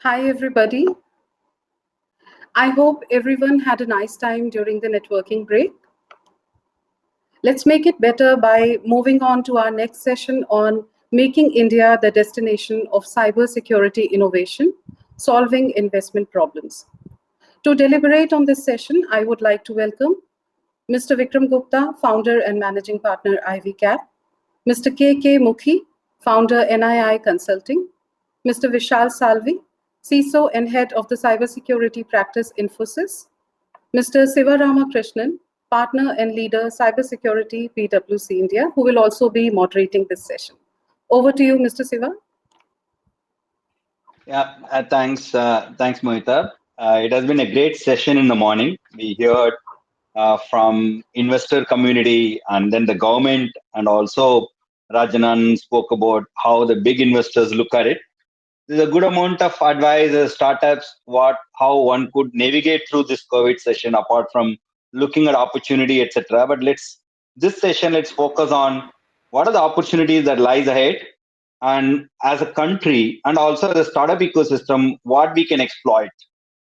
Hi, everybody. I hope everyone had a nice time during the networking break. Let's make it better by moving on to our next session on making India the destination of cybersecurity innovation, solving investment problems. To deliberate on this session, I would like to welcome Mr. Vikram Gupta, founder and managing partner, Ivy Cap, Mr. K. K. Mukhi, founder, NII Consulting, Mr. Vishal Salvi, CISO and head of the cybersecurity practice Infosys, Mr. Siva Ramakrishnan, partner and leader, cybersecurity, PwC India, who will also be moderating this session. Over to you, Mr. Siva. Yeah, thanks, Mohita. It has been a great session in the morning. We heard from investor community and then the government, and also Rajanan spoke about how the big investors look at it. There's a good amount of advice, startups, how one could navigate through this COVID session, apart from looking at opportunity, etc. But this session, let's focus on what are the opportunities that lies ahead, and as a country and also as a startup ecosystem, what we can exploit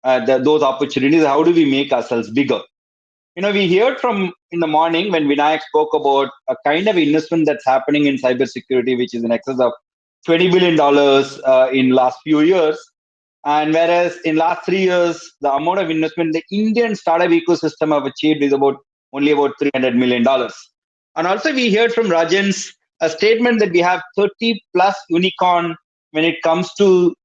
those opportunities. How do we make ourselves bigger? We heard from in the morning when Vinayak spoke about a kind of investment that's happening in cybersecurity, which is in excess of $20 billion in last few years. And whereas in last 3 years, the amount of investment the Indian startup ecosystem have achieved is only about $300 million. And also we heard from Rajan's a statement that we have 30 plus unicorn when it comes to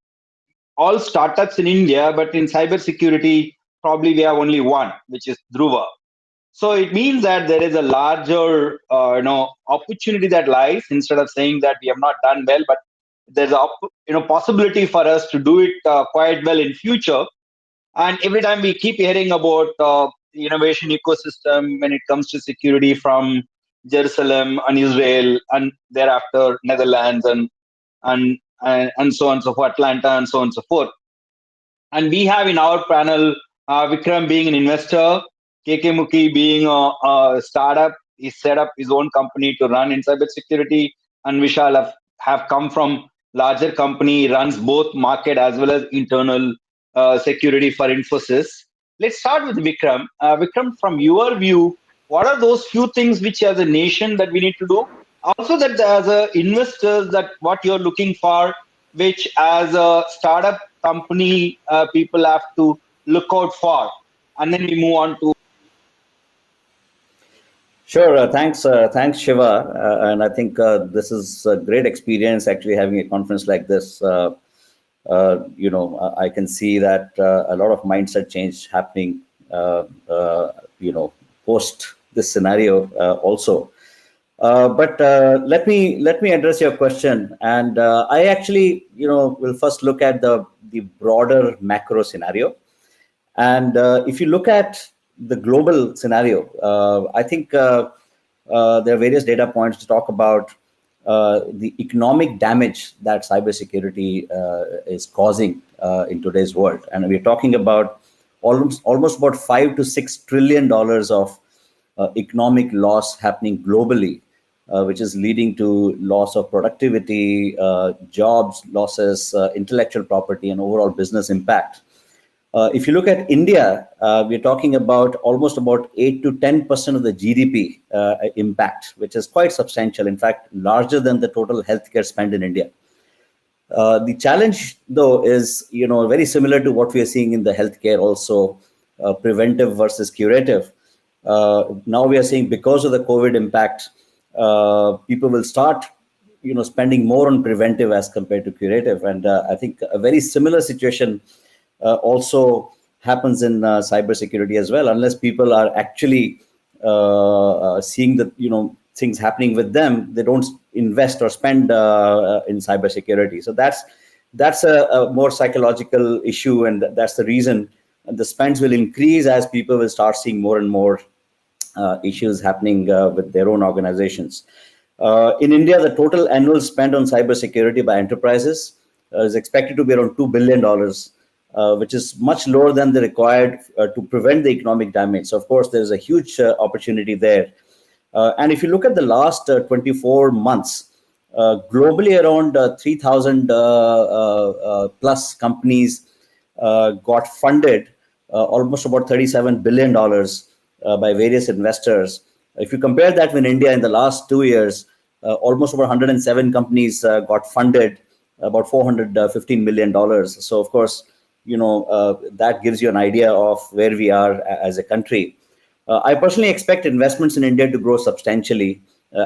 all startups in India, but in cybersecurity, probably we have only one, which is Dhruva. So it means that there is a larger, opportunity that lies. Instead of saying that we have not done well, but there's a, possibility for us to do it quite well in future. And every time we keep hearing about the innovation ecosystem when it comes to security from Jerusalem and Israel, and thereafter Netherlands and so on and so forth, Atlanta and so on and so forth. And we have in our panel Vikram being an investor, KK Mukhi being a startup. He set up his own company to run in cybersecurity, and Vishal have come from larger company, runs both market as well as internal security for Infosys. Let's start with Vikram. Vikram, from your view, what are those few things which as a nation that we need to do? Also that as a investors, that what you're looking for, which as a startup company, people have to look out for. And then we move on to. Sure. Thanks, Shiva. And I think this is a great experience actually having a conference like this. I can see that a lot of mindset change happening, post this scenario also. But let me address your question, and I actually, will first look at the broader macro scenario, and if you look at the global scenario, I think there are various data points to talk about the economic damage that cybersecurity is causing in today's world, and we're talking about almost about $5 to $6 trillion of economic loss happening globally, which is leading to loss of productivity, jobs losses, intellectual property, and overall business impact. If you look at India, we're talking about almost about 8 to 10% of the GDP impact, which is quite substantial. In fact, larger than the total healthcare spend in India. The challenge, though, is very similar to what we are seeing in the healthcare also, preventive versus curative. Now we are seeing because of the COVID impact, people will start spending more on preventive as compared to curative, and I think a very similar situation also happens in cybersecurity as well. Unless people are actually seeing the things happening with them, they don't invest or spend in cybersecurity. So that's a more psychological issue, and that's the reason the spends will increase as people will start seeing more and more issues happening with their own organizations. In India, the total annual spend on cybersecurity by enterprises is expected to be around $2 billion, which is much lower than the required to prevent the economic damage. So, of course, there's a huge opportunity there. And if you look at the last 24 months, Globally, around 3,000 plus companies got funded, almost about $37 billion by various investors. If you compare that with India in the last 2 years, almost about 107 companies got funded, about $415 million. So, of course, that gives you an idea of where we are as a country. I personally expect investments in India to grow substantially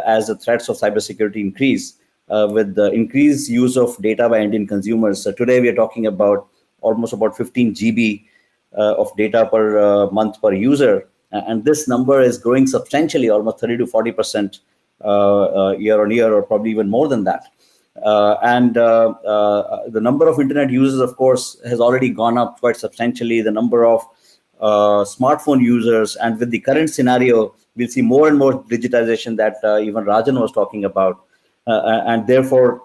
as the threats of cybersecurity increase with the increased use of data by Indian consumers. So today we are talking about almost about 15 GB of data per month per user. And this number is growing substantially, almost 30 to 40% year on year, or probably even more than that. And the number of internet users, of course, has already gone up quite substantially. The number of smartphone users, and with the current scenario, we'll see more and more digitization that even Rajan was talking about. And therefore,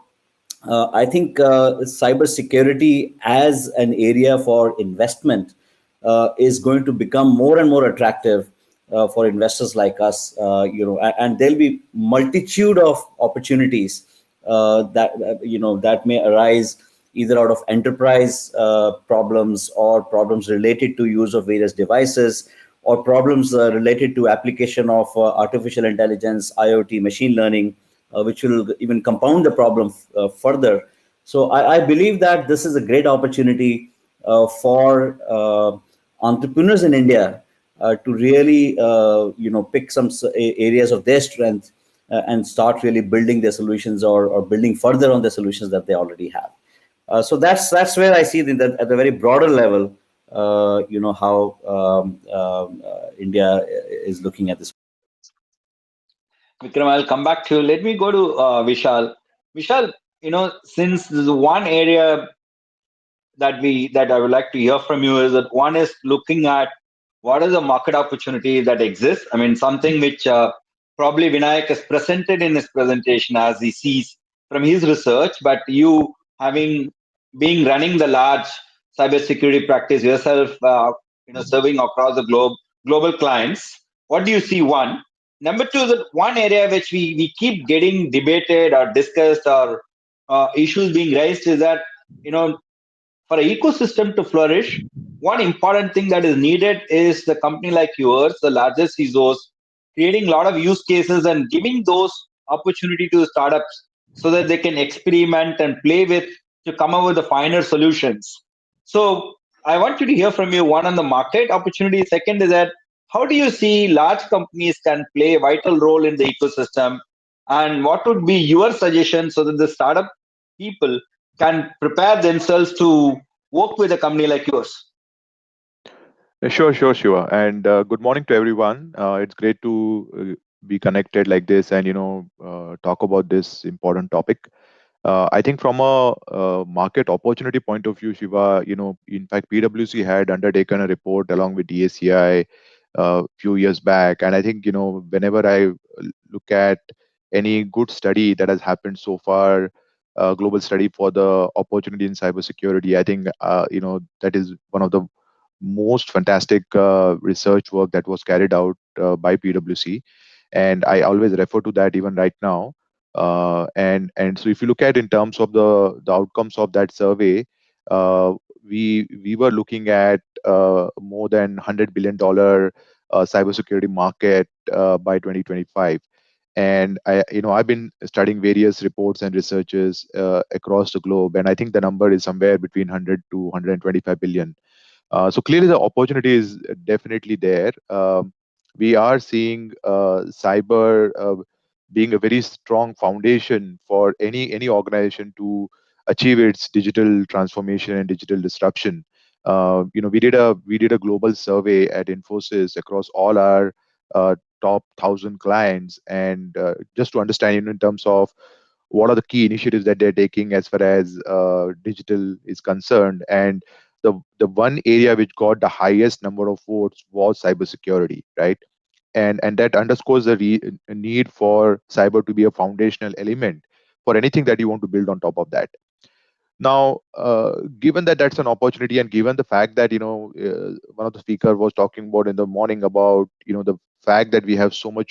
I think cybersecurity as an area for investment is going to become more and more attractive for investors like us. And there'll be multitude of opportunities that may arise either out of enterprise problems, or problems related to use of various devices, or problems related to application of artificial intelligence, IoT, machine learning, which will even compound the problem further. So I believe that this is a great opportunity for entrepreneurs in India to really pick some areas of their strength and start really building their solutions, or building further on the solutions that they already have. So that's where I see at the very broader level, how India is looking at this. Vikram, I'll come back to you. Let me go to Vishal. Vishal, since there's one area that I would like to hear from you is that one is looking at what is the market opportunity that exists. I mean, something which probably Vinayak has presented in his presentation as he sees from his research, but you being running the large cybersecurity practice yourself, serving across the globe, global clients. What do you see? One. Number two is that one area which we keep getting debated or discussed, or issues being raised, is that for an ecosystem to flourish, one important thing that is needed is the company like yours, the largest CISOs, creating a lot of use cases and giving those opportunity to startups so that they can experiment and play with to come up with the finer solutions. So I want you to hear from you, one on the market opportunity. Second is that how do you see large companies can play a vital role in the ecosystem? And what would be your suggestion so that the startup people can prepare themselves to work with a company like yours? Sure, Shiva. And good morning to everyone. It's great to be connected like this and, talk about this important topic. I think from a market opportunity point of view, Shiva, in fact, PwC had undertaken a report along with DSCI a few years back. And I think, whenever I look at any good study that has happened so far, global study for the opportunity in cybersecurity, I think, that is one of the most fantastic research work that was carried out by PwC. And I always refer to that even right now. And so if you look at in terms of the outcomes of that survey, we were looking at more than $100 billion cybersecurity market by 2025. And I've been studying various reports and researches across the globe, and I think the number is somewhere between 100 to 125 billion. So clearly, the opportunity is definitely there. We are seeing cyber being a very strong foundation for any organization to achieve its digital transformation and digital disruption. We did a global survey at Infosys across all our top 1,000 clients, and just to understand, in terms of what are the key initiatives that they're taking as far as digital is concerned. And the one area which got the highest number of votes was cybersecurity, right? And that underscores the need for cyber to be a foundational element for anything that you want to build on top of that. Now, given that that's an opportunity, and given the fact that one of the speaker was talking about in the morning about the fact that we have so many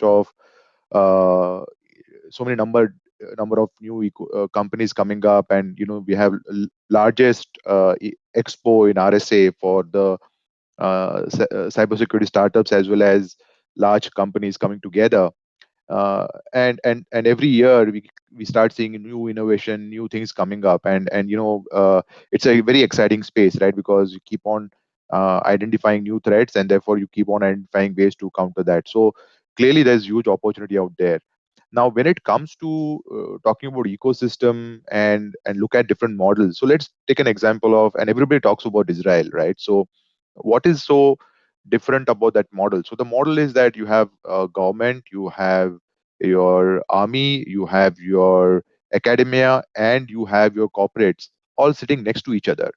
number number of new companies coming up, and we have largest expo in RSA for the cybersecurity startups as well as large companies coming together. And every year we start seeing new innovation, new things coming up, and it's a very exciting space, right? Because you keep on identifying new threats, and therefore you keep on identifying ways to counter that. So clearly there's huge opportunity out there. Now when it comes to talking about ecosystem and look at different models, so let's take an example of, and everybody talks about Israel, right? So what is so different about that model? So the model is that you have government, you have your army, you have your academia, and you have your corporates all sitting next to each other,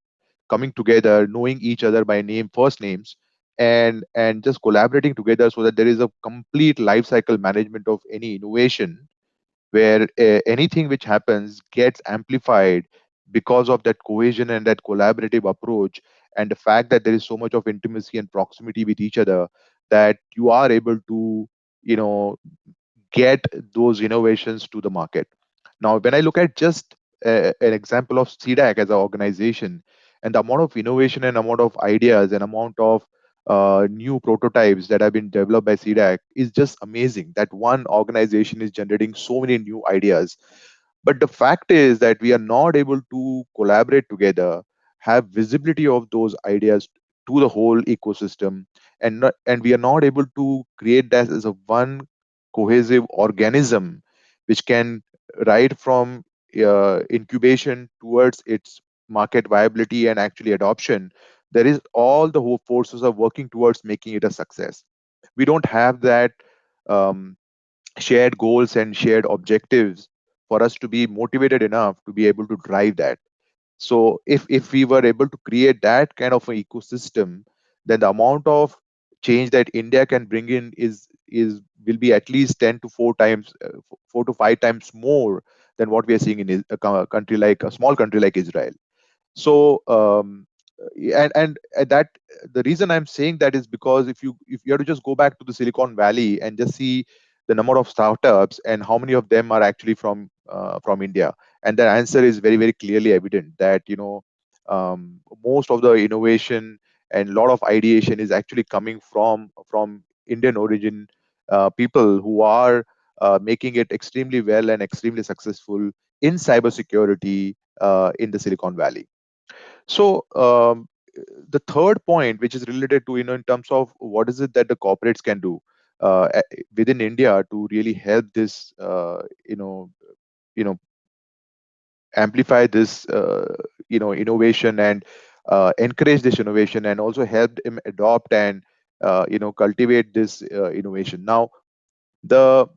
coming together, knowing each other by name, first names, and just collaborating together so that there is a complete life cycle management of any innovation, where anything which happens gets amplified because of that cohesion and that collaborative approach, and the fact that there is so much of intimacy and proximity with each other, that you are able to you know get those innovations to the market. Now, when I look at just an example of CDAC as an organization, and the amount of innovation and amount of ideas and amount of new prototypes that have been developed by CDAC is just amazing. That one organization is generating so many new ideas. But the fact is that we are not able to collaborate together, have visibility of those ideas to the whole ecosystem, and we are not able to create that as a one cohesive organism which can, right from incubation towards its market viability and actually adoption, there is all the whole forces are working towards making it a success. We don't have that um, shared goals and shared objectives for us to be motivated enough to be able to drive that. So if we were able to create that kind of an ecosystem, then the amount of change that India can bring in is will be at least 10 to 4 times, 4 to 5 times more than what we are seeing in a country like a small country like Israel. So and that the reason I'm saying that is because if you have to just go back to the Silicon Valley and just see the number of startups and how many of them are actually from India, and the answer is very very clearly evident that most of the innovation and a lot of ideation is actually coming from Indian origin people who are making it extremely well and extremely successful in cybersecurity in the Silicon Valley. So the third point, which is related to in terms of what is it that the corporates can do within India to really help this, you know, amplify this, innovation and encourage this innovation, and also help them adopt and cultivate this innovation. Now, the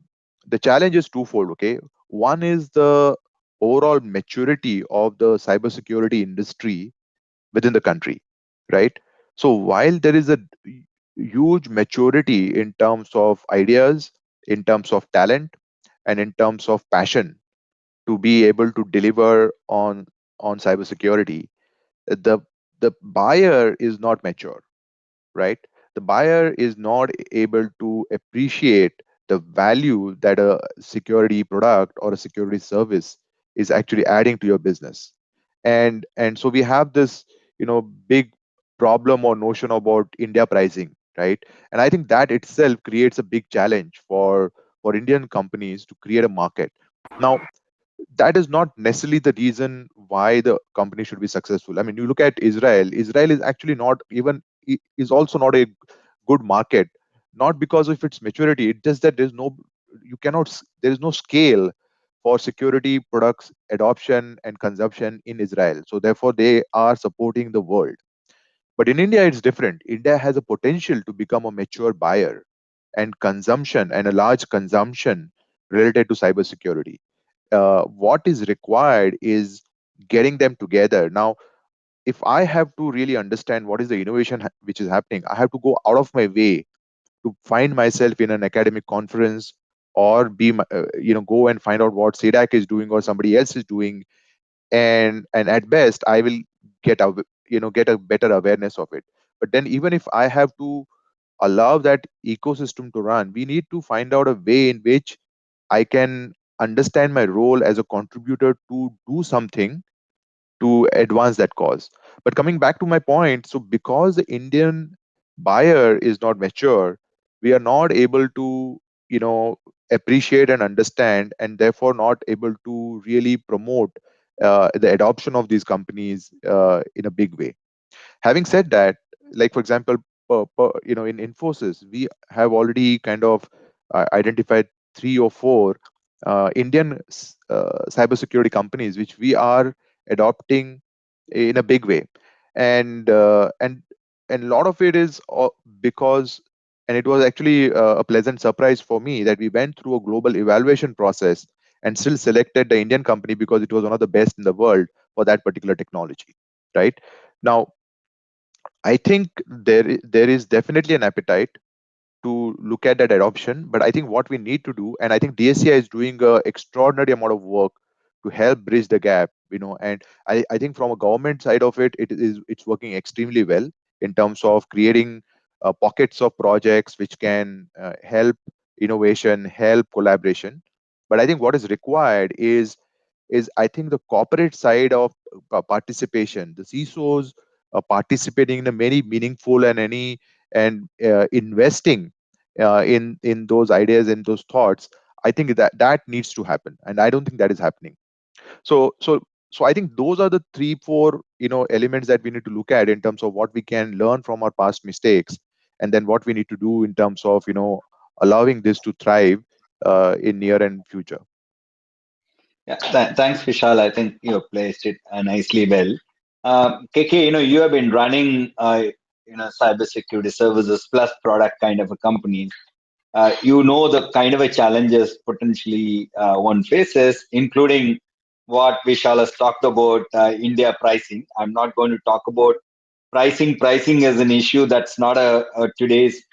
the challenge is twofold. Okay, one is the overall maturity of the cybersecurity industry within the country, right? So while there is a huge maturity in terms of ideas, in terms of talent, and in terms of passion to be able to deliver on cybersecurity, the the buyer is not mature, right? The buyer is not able to appreciate the value that a security product or a security service is actually adding to your business. And so we have this big problem or notion about India pricing, right? And I think that itself creates a big challenge for Indian companies to create a market. Now, that is not necessarily the reason why the company should be successful. I mean, you look at Israel. Israel is actually not even is also not a good market, not because of its maturity. It's just that there is no scale for security products adoption and consumption in Israel. So therefore, they are supporting the world. But in India, it's different. India has a potential to become a mature buyer and consumption and a large consumption related to cybersecurity. What is required is getting them together. Now, if I have to really understand what is the innovation which is happening, I have to go out of my way to find myself in an academic conference, or go and find out what CDAC is doing or somebody else is doing, and at best I will get a better awareness of it. But then even if I have to allow that ecosystem to run, we need to find out a way in which I can understand my role as a contributor to do something to advance that cause. But coming back to my point, so because the Indian buyer is not mature, we are not able to, appreciate and understand, and therefore not able to really promote the adoption of these companies in a big way. Having said that, like for example, in Infosys, we have already kind of identified 3 or 4 cybersecurity companies which we are adopting in a big way, and a lot of it is because, and it was actually a pleasant surprise for me that we went through a global evaluation process and still selected the Indian company because it was one of the best in the world for that particular technology. Right now, I think there is definitely an appetite to look at that adoption. But I think what we need to do, and I think DSCI is doing an extraordinary amount of work to help bridge the gap. And I think from a government side of it, it's working extremely well in terms of creating pockets of projects which can help innovation, help collaboration. But I think what is required is I think the corporate side of participation, the CISOs participating in a very meaningful and investing in those ideas and those thoughts. I think that needs to happen, and I don't think that is happening. So I think those are the 3 4 elements that we need to look at in terms of what we can learn from our past mistakes, and then what we need to do in terms of allowing this to thrive in near and future. Yeah, thanks, Vishal. I think you placed it nicely well. KK, you have been running, cybersecurity services plus product kind of a company. You know the kind of a challenges potentially one faces, including what Vishal has talked about, India pricing. I'm not going to talk about pricing. Pricing is an issue that's not a today's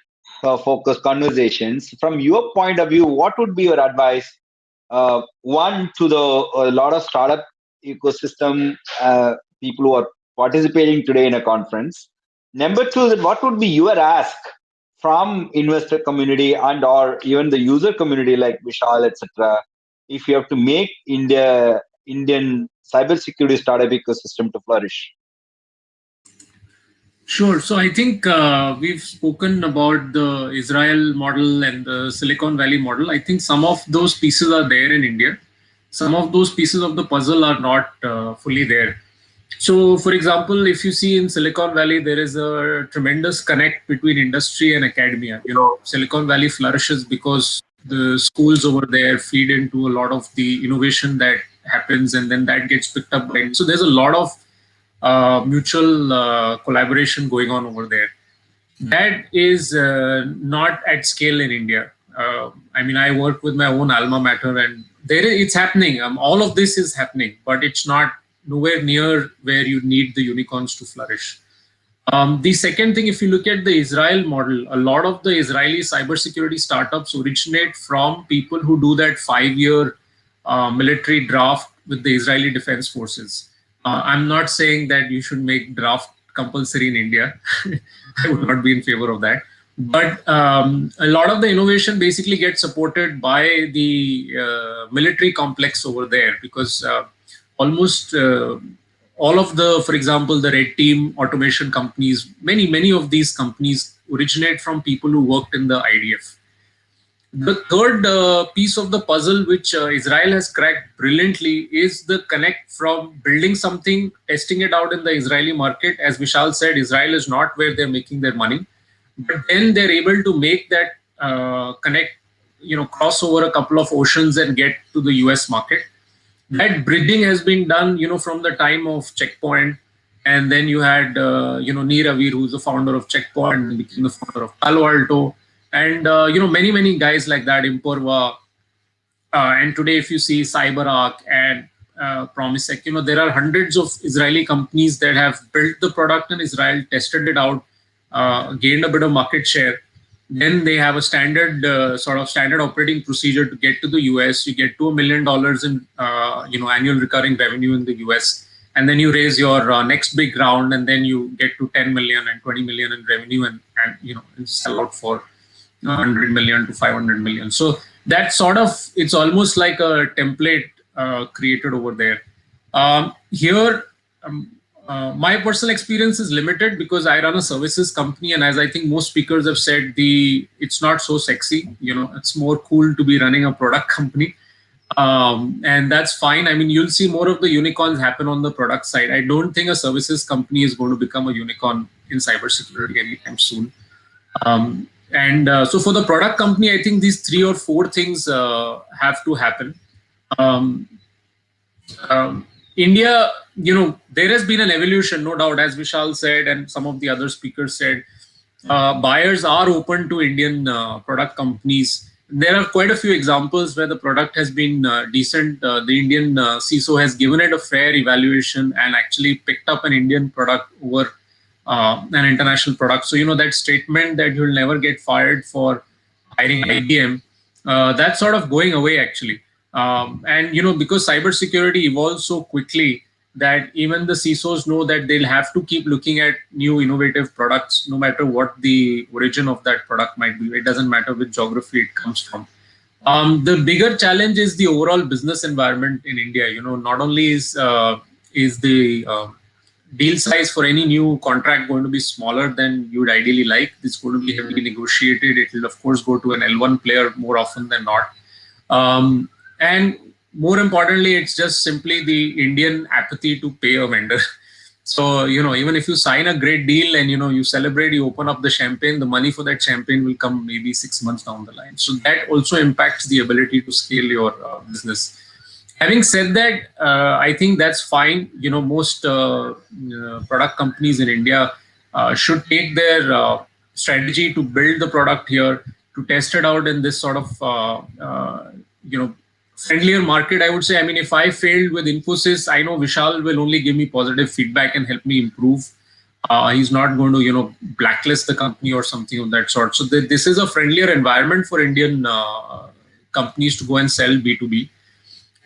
focus conversations. From your point of view, what would be your advice? One, to a lot of startup ecosystem people who are participating today in a conference. Number two, what would be your ask from investor community and or even the user community like Vishal, etc. if you have to make Indian cybersecurity startup ecosystem to flourish? Sure. So I think we've spoken about the Israel model and the Silicon Valley model. I think some of those pieces are there in India. Some of those pieces of the puzzle are not fully there. So, for example, if you see in Silicon Valley, there is a tremendous connect between industry and academia. Silicon Valley flourishes because the schools over there feed into a lot of the innovation that happens, and then that gets picked up by. So, there's a lot of mutual collaboration going on over there. That is not at scale in India. I mean, I work with my own alma mater, and it's happening. All of this is happening, but it's not nowhere near where you need the unicorns to flourish. The second thing, if you look at the Israel model, a lot of the Israeli cybersecurity startups originate from people who do that 5-year military draft with the Israeli Defense Forces. I'm not saying that you should make draft compulsory in India. I would not be in favor of that. But a lot of the innovation basically gets supported by the military complex over there, because almost all of the, for example, the Red Team automation companies, many of these companies originate from people who worked in the IDF. The third piece of the puzzle, which Israel has cracked brilliantly, is the connect from building something, testing it out in the Israeli market. As Vishal said, Israel is not where they're making their money, but then they're able to make that connect, cross over a couple of oceans and get to the US market. That bridging has been done, from the time of Checkpoint. And then you had, Nir Avir, who's the founder of Checkpoint, and became the founder of Palo Alto. And, many guys like that, Imperva. And today, if you see CyberArk and Promisec, there are hundreds of Israeli companies that have built the product in Israel, tested it out, gained a bit of market share. Then they have a standard standard operating procedure to get to the US. You get to $1 million in annual recurring revenue in the US, and then you raise your next big round, and then you get to 10 million and 20 million in revenue, and sell out for 100 million to 500 million. So that sort of, it's almost like a template created over there. Here, my personal experience is limited because I run a services company, and as I think most speakers have said, it's not so sexy. It's more cool to be running a product company. And that's fine. I mean, you'll see more of the unicorns happen on the product side. I don't think a services company is going to become a unicorn in cybersecurity anytime soon. So for the product company, I think these 3 or 4 things have to happen. India, there has been an evolution, no doubt, as Vishal said, and some of the other speakers said. Buyers are open to Indian product companies. There are quite a few examples where the product has been decent. The Indian CISO has given it a fair evaluation and actually picked up an Indian product over an international product. So, that statement that you'll never get fired for hiring IBM, that's sort of going away actually. And, because cybersecurity evolves so quickly, that even the CISOs know that they'll have to keep looking at new innovative products, no matter what the origin of that product might be. It doesn't matter which geography it comes from. The bigger challenge is the overall business environment in India. Not only is the deal size for any new contract going to be smaller than you would ideally like. It's going to be heavily negotiated. It will, of course, go to an L1 player more often than not. And more importantly, it's just simply the Indian apathy to pay a vendor. So, even if you sign a great deal and, you celebrate, you open up the champagne, the money for that champagne will come maybe 6 months down the line. So that also impacts the ability to scale your business. Having said that, I think that's fine. Most product companies in India should take their strategy to build the product here, to test it out in this sort of, friendlier market, I would say. I mean, if I failed with Infosys, I know Vishal will only give me positive feedback and help me improve. He's not going to, blacklist the company or something of that sort. So this is a friendlier environment for Indian companies to go and sell B2B.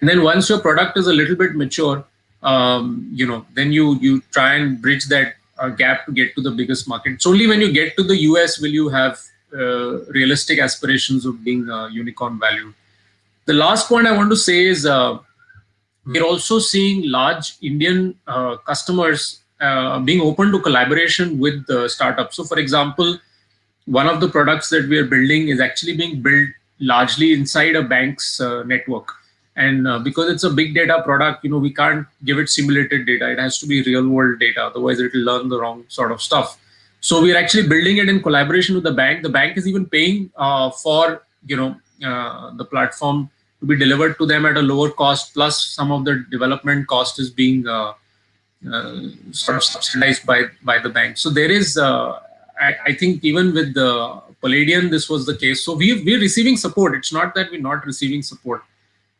And then once your product is a little bit mature, then you try and bridge that gap to get to the biggest market. It's only when you get to the US will you have realistic aspirations of being unicorn valued. The last point I want to say is we're also seeing large Indian customers being open to collaboration with startups. So, for example, one of the products that we are building is actually being built largely inside a bank's network. And because it's a big data product, we can't give it simulated data. It has to be real world data. Otherwise, it will learn the wrong sort of stuff. So we're actually building it in collaboration with the bank. The bank is even paying for, the platform to be delivered to them at a lower cost. Plus, some of the development cost is being sort of subsidized by the bank. So there is, I think, even with the Palladian, this was the case. So we're receiving support. It's not that we're not receiving support.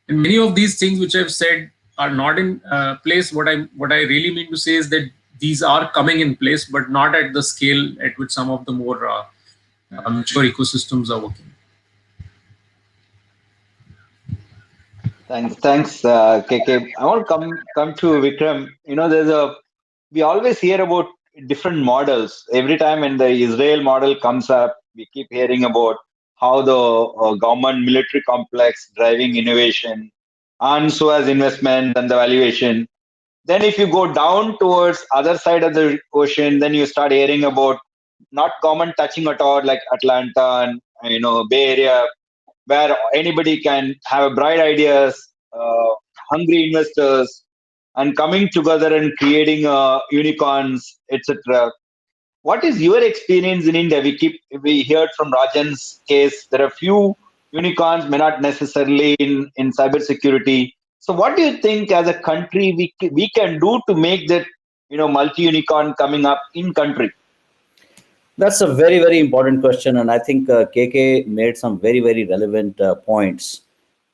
And many of these things which I've said are not in place. What I really mean to say is that these are coming in place, but not at the scale at which some of the more mature ecosystems are working. Thanks, KK. I want to come to Vikram. We always hear about different models. Every time when the Israel model comes up, we keep hearing about how the government military complex driving innovation, and so as investment and the valuation. Then if you go down towards other side of the ocean, then you start hearing about not government touching at all, like Atlanta and Bay Area, where anybody can have bright ideas, hungry investors, and coming together and creating unicorns, etc. What is your experience in India? We heard from Rajan's case. There are few unicorns, may not necessarily in cybersecurity. So, what do you think as a country we can do to make that multi-unicorn coming up in country? That's a very, very important question, and I think KK made some very, very relevant points.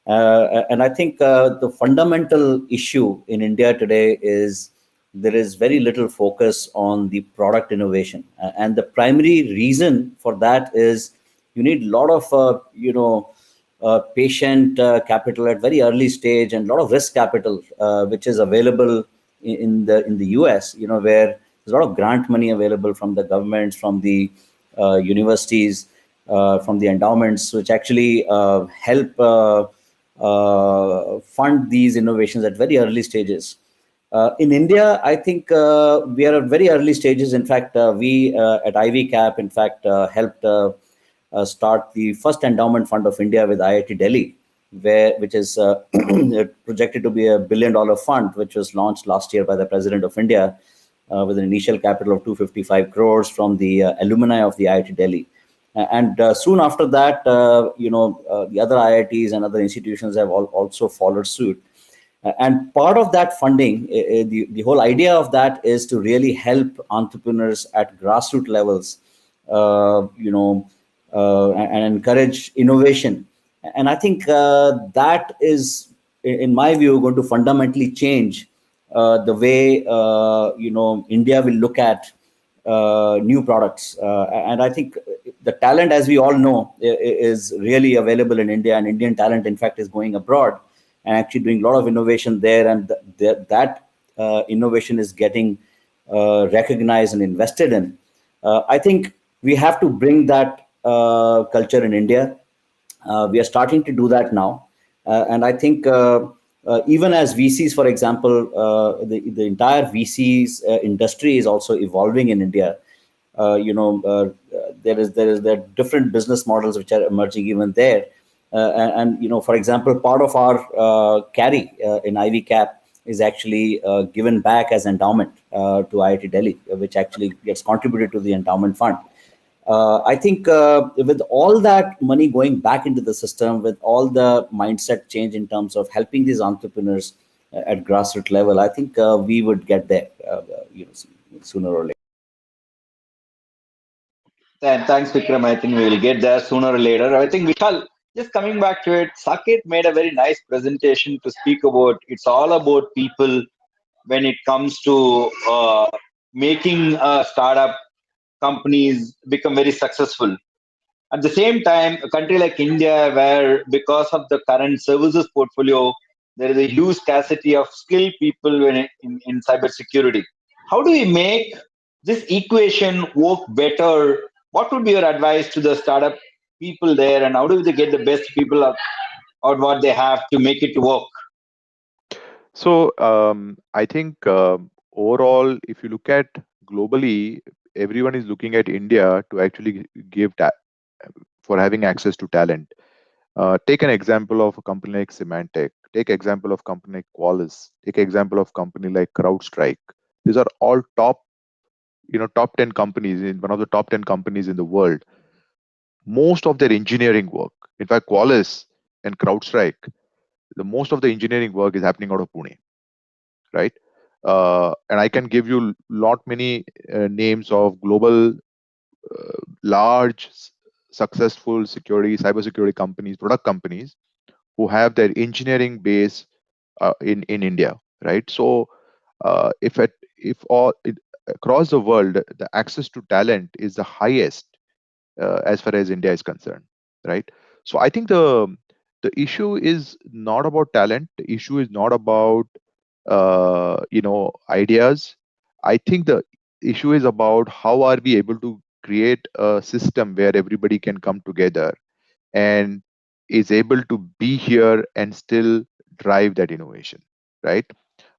And I think the fundamental issue in India today is there is very little focus on the product innovation, and the primary reason for that is you need a lot of patient capital at very early stage and a lot of risk capital, which is available in the US, where there's a lot of grant money available from the governments, from the universities. from the endowments, which actually help fund these innovations at very early stages. In India, I think we are at very early stages. In fact, we at IVCAP, in fact, helped start the first endowment fund of India with IIT Delhi, which is projected to be $1 billion fund, which was launched last year by the President of India with an initial capital of 255 crores from the alumni of the IIT Delhi. And soon after that, the other IITs and other institutions have also followed suit. And part of that funding, the whole idea of that is to really help entrepreneurs at grassroots levels, and encourage innovation. And I think that is, in my view, going to fundamentally change the way India will look at new products. And I think the talent, as we all know, is really available in India, and Indian talent, in fact, is going abroad and actually doing a lot of innovation there, and that innovation is getting recognized and invested in. I think we have to bring that culture in India. We are starting to do that now, and I think even as VCs, for example, the entire VCs industry is also evolving in India. There are different business models which are emerging even there. And for example, part of our carry in IVCAP is actually given back as endowment to IIT Delhi, which actually gets contributed to the endowment fund. I think with all that money going back into the system, with all the mindset change in terms of helping these entrepreneurs at grassroots level, I think we would get there, sooner or later. Thanks, Vikram. I think we will get there sooner or later. I think Vishal, just coming back to it, Saket made a very nice presentation to speak about. It's all about people when it comes to making startup companies become very successful. At the same time, a country like India, where because of the current services portfolio, there is a huge scarcity of skilled people in cybersecurity. How do we make this equation work better? What would be your advice to the startup people there, and how do they get the best people out what they have to make it work? So I think overall, if you look at globally, everyone is looking at India to actually give for having access to talent. Take an example of a company like Symantec. Take example of company like Qualys. Take example of company like CrowdStrike. These are all top 10 companies, in one of the top 10 companies in the world. Most of their engineering work, in fact, Qualys and CrowdStrike, the most of the engineering work is happening out of Pune, right? And I can give you many names of global large successful cybersecurity companies, product companies who have their engineering base in India, right? So across the world, the access to talent is the highest as far as India is concerned, right? So I think the issue is not about talent. The issue is not about ideas. I think the issue is about how are we able to create a system where everybody can come together and is able to be here and still drive that innovation, right?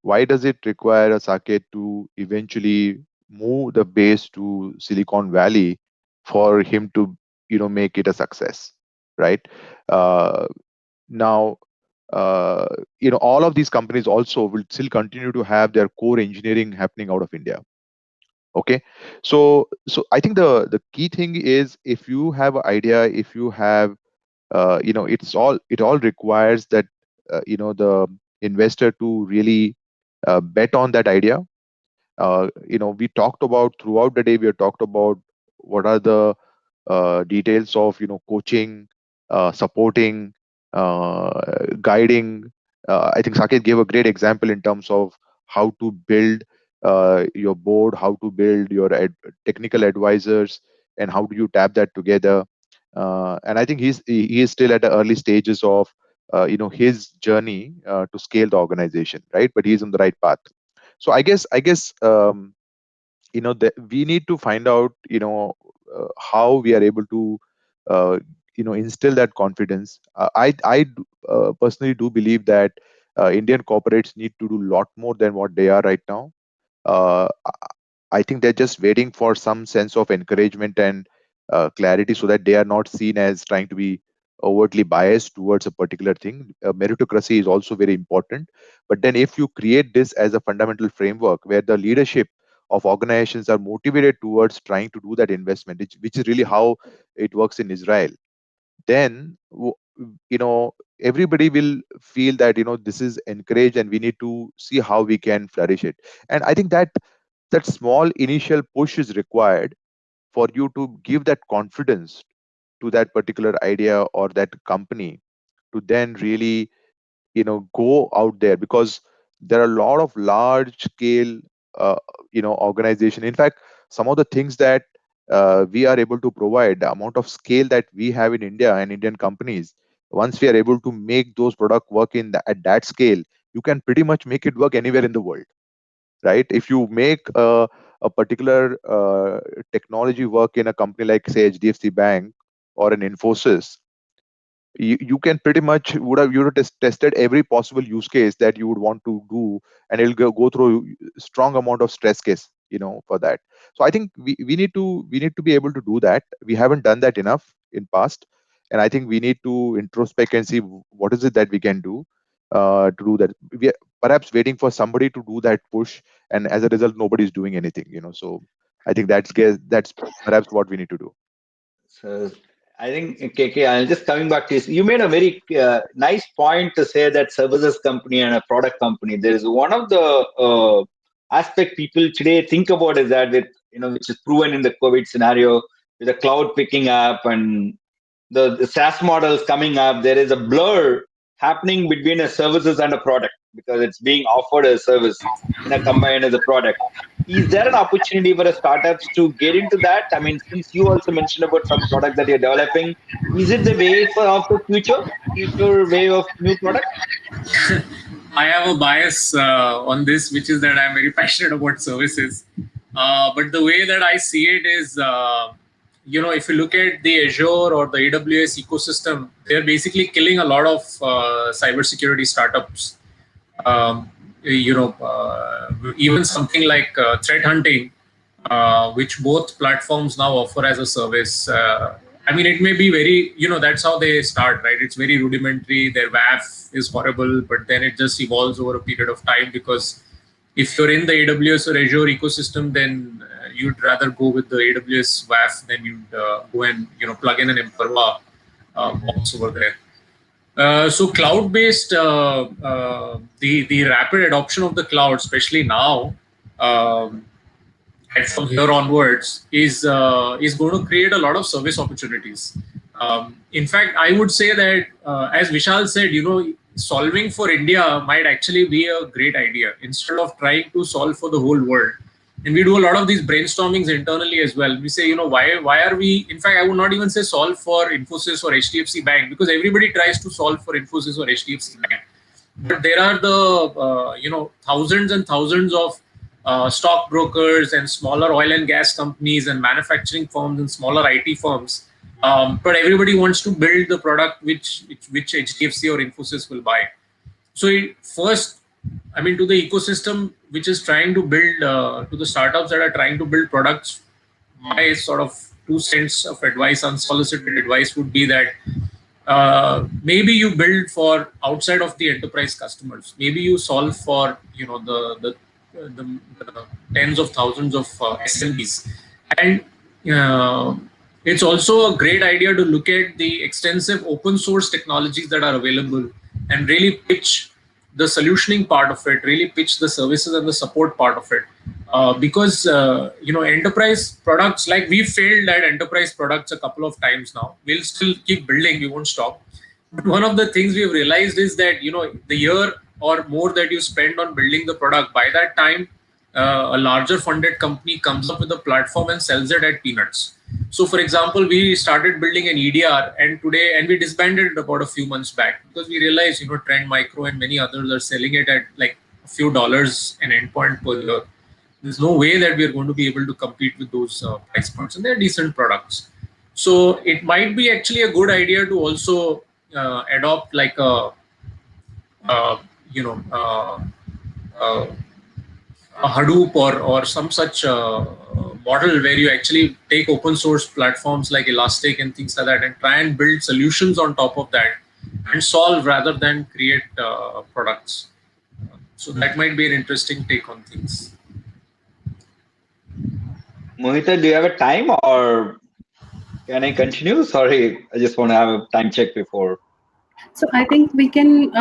Why does it require a Saket to eventually move the base to Silicon Valley for him to make it a success, right? uh, Now, uh, all of these companies also will still continue to have their core engineering happening out of India. Okay, so I think the key thing is, if you have an idea, if you have it all requires that the investor to really bet on that idea. We talked about throughout the day, we have talked about what are the details of coaching, supporting, guiding. I think Saket gave a great example in terms of how to build your board, how to build your technical advisors, and how do you tap that together. And I think he is still at the early stages of his journey to scale the organization, right? But he's on the right path. So I guess we need to find out how we are able to instill that confidence. I personally do believe that Indian corporates need to do a lot more than what they are right now. uh, I think they're just waiting for some sense of encouragement and clarity, so that they are not seen as trying to be overtly biased towards a particular thing. Meritocracy is also very important. But then, if you create this as a fundamental framework where the leadership of organizations are motivated towards trying to do that investment, which is really how it works in Israel, then everybody will feel that this is encouraged, and we need to see how we can flourish it. And I think that small initial push is required for you to give that confidence to that particular idea or that company to then really go out there, because there are a lot of large scale organization. In fact, some of the things that we are able to provide, the amount of scale that we have in India and Indian companies, once we are able to make those product work at that scale, you can pretty much make it work anywhere in the world, right? If you make a particular technology work in a company like, say, HDFC Bank or an Infosys, you can pretty much you would have tested every possible use case that you would want to do, and it'll go through strong amount of stress case for that. So I think we need to be able to do that. We haven't done that enough in past, and I think we need to introspect and see what is it that we can do to do that. We are perhaps waiting for somebody to do that push, and as a result nobody's doing anything. So I think that's perhaps what we need to do. So I think, KK, I'll just coming back to this. You made a very nice point to say that services company and a product company. There is one of the aspect people today think about is that which is proven in the COVID scenario with the cloud picking up and the SaaS models coming up. There is a blur happening between a services and a product because it's being offered as a service in a combined as a product. Is there an opportunity for the startups to get into that? I mean, since you also mentioned about some product that you're developing, is it the way of the future way of new product? I have a bias on this, which is that I'm very passionate about services. But the way that I see it is, if you look at the Azure or the AWS ecosystem, they're basically killing a lot of cybersecurity startups. Even something like threat hunting, which both platforms now offer as a service. I mean, it may be very, that's how they start, right? It's very rudimentary. Their WAF is horrible, but then it just evolves over a period of time, because if you're in the AWS or Azure ecosystem, then you'd rather go with the AWS WAF than you'd go and, plug in an Imperva box over there. So cloud-based, the rapid adoption of the cloud, especially now, and from here onwards, is going to create a lot of service opportunities. In fact, I would say that, as Vishal said, solving for India might actually be a great idea instead of trying to solve for the whole world. And we do a lot of these brainstormings internally as well. We say, why are we? In fact, I would not even say solve for Infosys or HDFC Bank, because everybody tries to solve for Infosys or HDFC Bank. But there are the thousands and thousands of stockbrokers and smaller oil and gas companies and manufacturing firms and smaller IT firms. But everybody wants to build the product which HDFC or Infosys will buy. So to the ecosystem which is trying to build, to the startups that are trying to build products, my sort of 2 cents of advice, unsolicited advice, would be that maybe you build for outside of the enterprise customers. Maybe you solve for the tens of thousands of SMBs, and it's also a great idea to look at the extensive open source technologies that are available and really pitch the solutioning part of it, really pitch the services and the support part of it. Because enterprise products, like we've failed at enterprise products a couple of times now. We'll still keep building, we won't stop. But one of the things we've realized is that the year or more that you spend on building the product, by that time a larger funded company comes up with a platform and sells it at peanuts. So for example, we started building an EDR and we disbanded it about a few months back, because we realized Trend Micro and many others are selling it at like a few dollars an endpoint per year. There's no way that we're going to be able to compete with those price points, and they're decent products. So it might be actually a good idea to also adopt like a you know a Hadoop or some such model where you actually take open source platforms like Elastic and things like that and try and build solutions on top of that and solve rather than create products. So that might be an interesting take on things. Mohita, do you have a time or can I continue? Sorry, I just want to have a time check before. So I think we can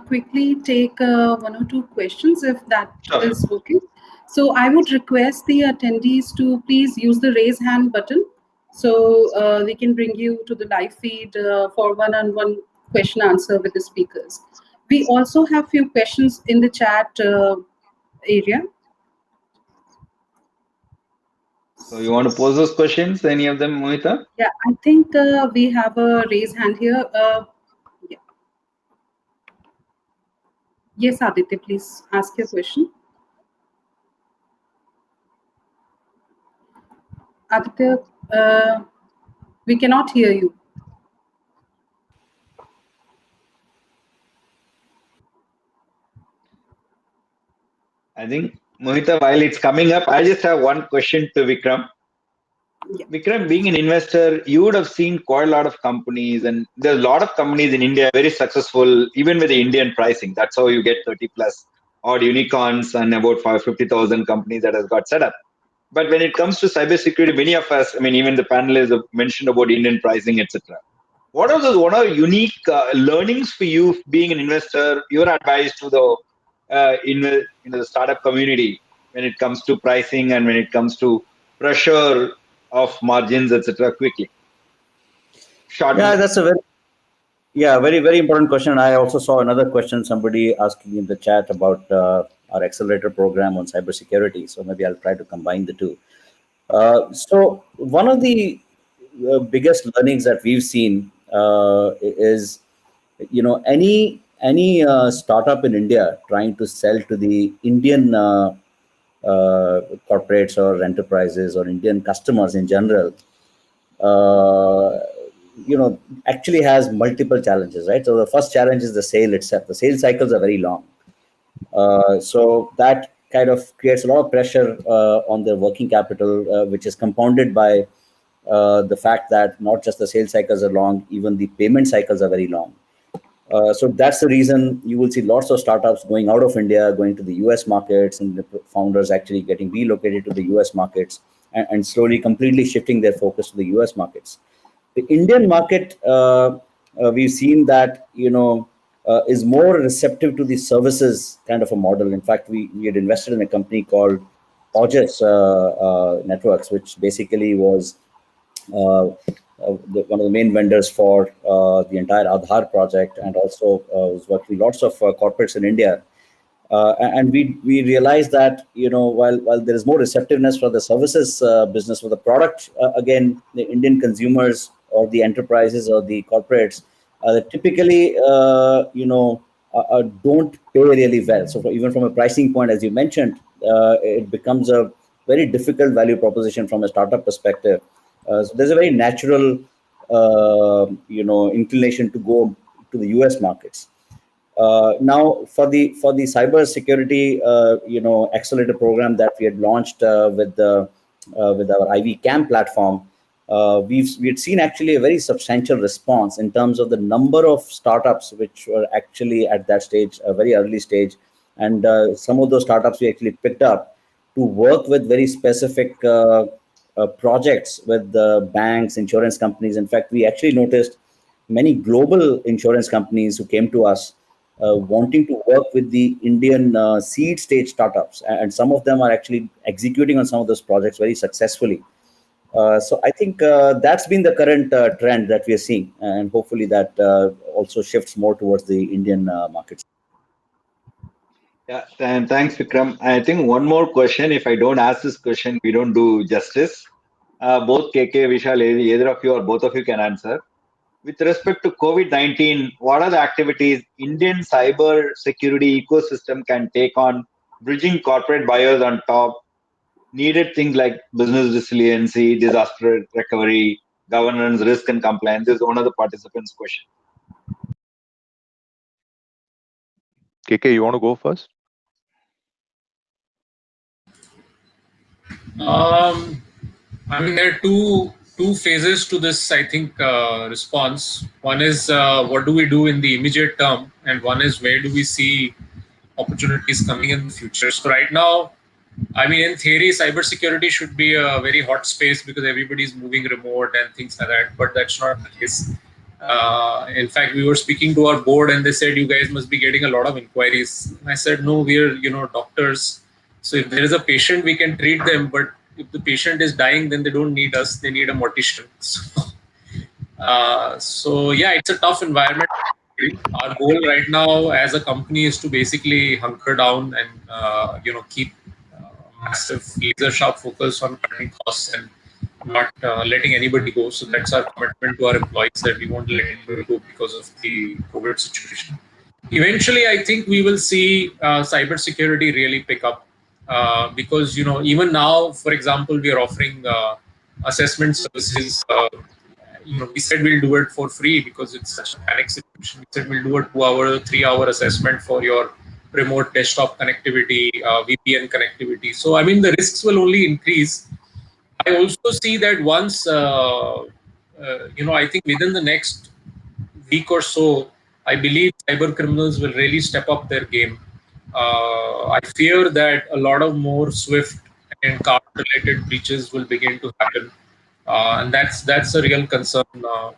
quickly take one or two questions if that Sure. is okay. So I would request the attendees to please use the raise hand button so we can bring you to the live feed for one-on-one question answer with the speakers. We also have few questions in the chat area. So you want to pose those questions, any of them, Mohita? Yeah, I think we have a raise hand here. Yeah. Yes, Aditya, please ask your question. Aditya, we cannot hear you. I think, Mohita, while it's coming up, I just have one question to Vikram. Yeah. Vikram, being an investor, you would have seen quite a lot of companies, and there's a lot of companies in India very successful, even with the Indian pricing. That's how you get 30 plus odd unicorns and about 550,000 companies that has got set up. But when it comes to cybersecurity, many of us, I mean, even the panelists have mentioned about Indian pricing, etc. What are those? What are unique learnings for you being an investor? Your advice to the the startup community when it comes to pricing and when it comes to pressure of margins, etc. Quickly, short. Yeah, that's a very important question. I also saw another question somebody asking in the chat about our accelerator program on cybersecurity. So maybe I'll try to combine the two. So one of the biggest learnings that we've seen is, any startup in India trying to sell to the Indian corporates or enterprises or Indian customers in general, uh, actually has multiple challenges, right? So the first challenge is the sale itself. The sales cycles are very long. So that kind of creates a lot of pressure on their working capital, which is compounded by the fact that not just the sales cycles are long, even the payment cycles are very long. So that's the reason you will see lots of startups going out of India, going to the US markets, and the founders actually getting relocated to the US markets and slowly completely shifting their focus to the US markets. The Indian market, we've seen that, is more receptive to the services kind of a model. In fact, we had invested in a company called Aegis Networks, which basically was one of the main vendors for the entire Aadhaar project, and also was working with lots of corporates in India. And we realized that, while there is more receptiveness for the services business, for the product, again, the Indian consumers or the enterprises or the corporates typically don't pay really well. So even from a pricing point, as you mentioned, it becomes a very difficult value proposition from a startup perspective. So there's a very natural inclination to go to the US markets. Now, for the cyber security, accelerator program that we had launched with our Ivy Cam platform, we had seen actually a very substantial response in terms of the number of startups which were actually at that stage, a very early stage, and some of those startups we actually picked up to work with very specific projects with the banks, insurance companies. In fact, we actually noticed many global insurance companies who came to us wanting to work with the Indian seed stage startups, and some of them are actually executing on some of those projects very successfully. So I think that's been the current trend that we are seeing, and hopefully that also shifts more towards the Indian markets. Yeah, and thanks, Vikram. I think one more question. If I don't ask this question, we don't do justice. Both KK, Vishal, either of you or both of you can answer. With respect to COVID-19, what are the activities Indian cyber security ecosystem can take on bridging corporate buyers on top, needed things like business resiliency, disaster recovery, governance, risk, and compliance is one of the participants' question. KK, you want to go first? I mean, there are two phases to this, I think, response. One is what do we do in the immediate term, and one is where do we see opportunities coming in the future. So right now, I mean, in theory, cybersecurity should be a very hot space because everybody's moving remote and things like that. But that's not the case. In fact, we were speaking to our board, and they said you guys must be getting a lot of inquiries. And I said, no, we're doctors. So if there is a patient, we can treat them. But if the patient is dying, then they don't need us. They need a mortician. So yeah, it's a tough environment. Our goal right now as a company is to basically hunker down and keep massive laser sharp focus on cutting costs and not letting anybody go. So that's our commitment to our employees, that we won't let anybody go because of the COVID situation. Eventually, I think we will see cybersecurity really pick up because even now, for example, we are offering assessment services. We said we'll do it for free because it's such a panic situation. We said we'll do a 2-hour, 3-hour assessment for your remote desktop connectivity, VPN connectivity. So, I mean, the risks will only increase. I also see that once, I think within the next week or so, I believe cyber criminals will really step up their game. I fear that a lot of more SWIFT and card-related breaches will begin to happen, and that's a real concern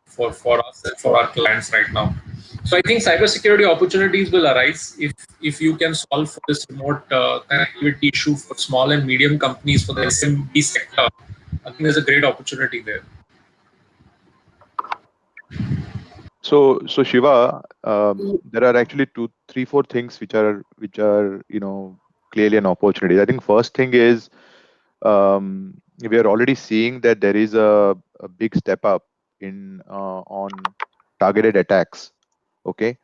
for us and for our clients right now. So I think cybersecurity opportunities will arise if you can solve for this remote connectivity issue for small and medium companies, for the SMB sector. I think there's a great opportunity there. So Shiva, there are actually 2, 3, 4 things which are clearly an opportunity. I think first thing is we are already seeing that there is a big step up in on targeted attacks. Okay,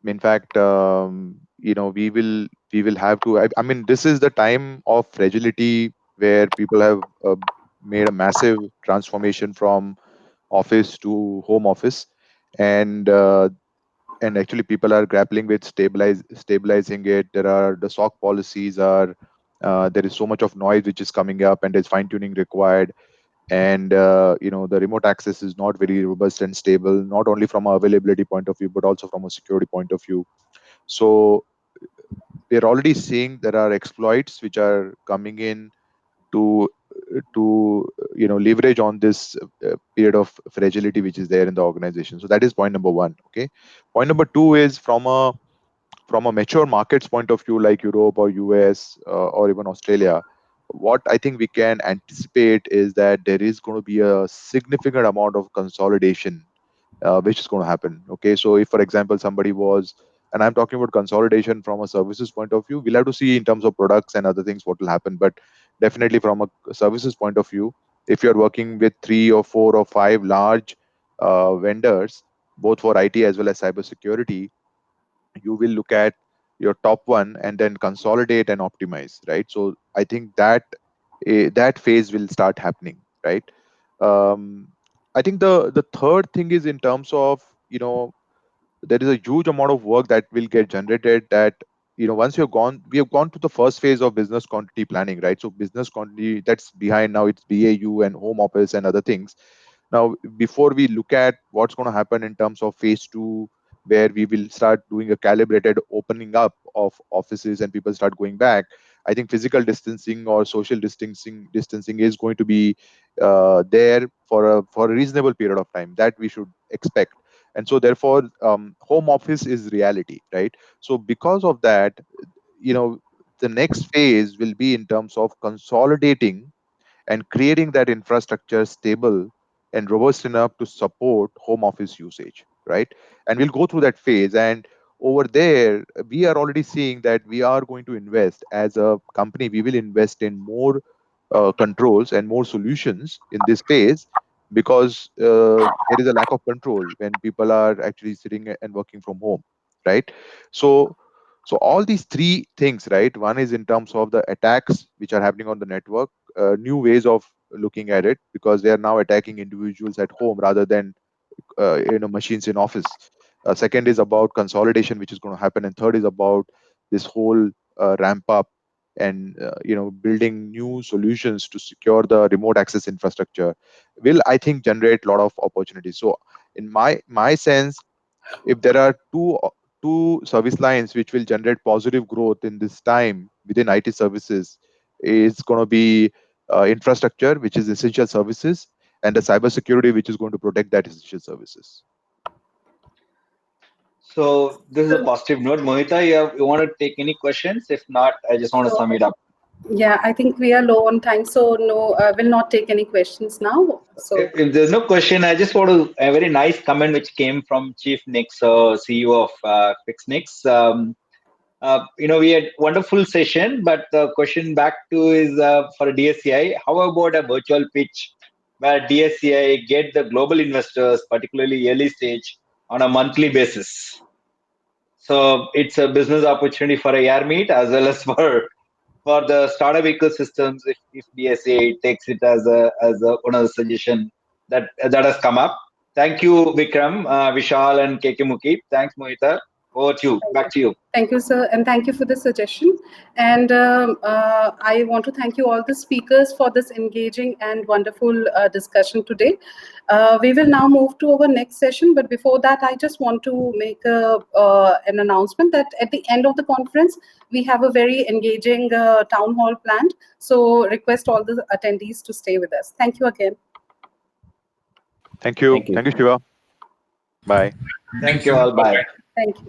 in fact, we will have to. I mean, this is the time of fragility where people have made a massive transformation from office to home office, and actually people are grappling with stabilizing it. The SOC policies are there is so much of noise which is coming up, and there's fine tuning required. And the remote access is not very robust and stable, not only from a availability point of view but also from a security point of view. So we're already seeing there are exploits which are coming in to leverage on this period of fragility which is there in the organization. So that is point number one. Okay, point number two is from a mature markets point of view, like Europe or US or even Australia. What I think we can anticipate is that there is going to be a significant amount of consolidation which is going to happen. Okay, so if, for example, somebody was, and I'm talking about consolidation from a services point of view, we'll have to see in terms of products and other things what will happen. But definitely from a services point of view, if you're working with 3 or 4 or 5 large vendors, both for IT as well as cybersecurity, you will look at your top one and then consolidate and optimize, right? So I think that that phase will start happening, right? um, I think the third thing is in terms of there is a huge amount of work that will get generated, that once we have gone to the first phase of business continuity planning, right? So business continuity, that's behind. Now it's BAU and home office and other things. Now, before we look at what's going to happen in terms of phase two, where we will start doing a calibrated opening up of offices and people start going back, I think physical distancing or social distancing is going to be there for a reasonable period of time, that we should expect. And so therefore home office is reality, right? So because of that, the next phase will be in terms of consolidating and creating that infrastructure stable and robust enough to support home office usage, right? And we'll go through that phase. And over there, we are already seeing that we are going to invest as a company. We will invest in more controls and more solutions in this phase, because there is a lack of control when people are actually sitting and working from home, right? So all these three things, right? One is in terms of the attacks which are happening on the network, new ways of looking at it, because they are now attacking individuals at home rather than machines in office. Second is about consolidation, which is going to happen, and third is about this whole ramp up and building new solutions to secure the remote access infrastructure will, I think, generate a lot of opportunities. So in my sense, if there are two service lines which will generate positive growth in this time within IT services, it's going to be infrastructure, which is essential services, and the cybersecurity, which is going to protect that essential services. So this is a positive note. Mohita, you want to take any questions? If not, I just want to sum it up. Yeah, I think we are low on time, so no, will not take any questions now. So if there's no question, I just want to a very nice comment which came from Chief Nix, CEO of FixNix. We had wonderful session, but the question back to is for DSCI. How about a virtual pitch where DSCI get the global investors, particularly early stage, on a monthly basis? So it's a business opportunity for a YAR meet as well as for the startup ecosystems. If DSCI takes it as a one of the suggestion that has come up. Thank you, Vikram, Vishal, and KK Mukhi. Thanks, Mohita. Over to you. Back to you. thank you, sir, and thank you for the suggestion. And I want to thank you all the speakers for this engaging and wonderful discussion today. We will now move to our next session, but before that, I just want to make an announcement that at the end of the conference, we have a very engaging town hall planned. So request all the attendees to stay with us. Thank you again. Thank you. Thank you. Thank you, Shiva. Bye. Thank you all. Bye. Thank you.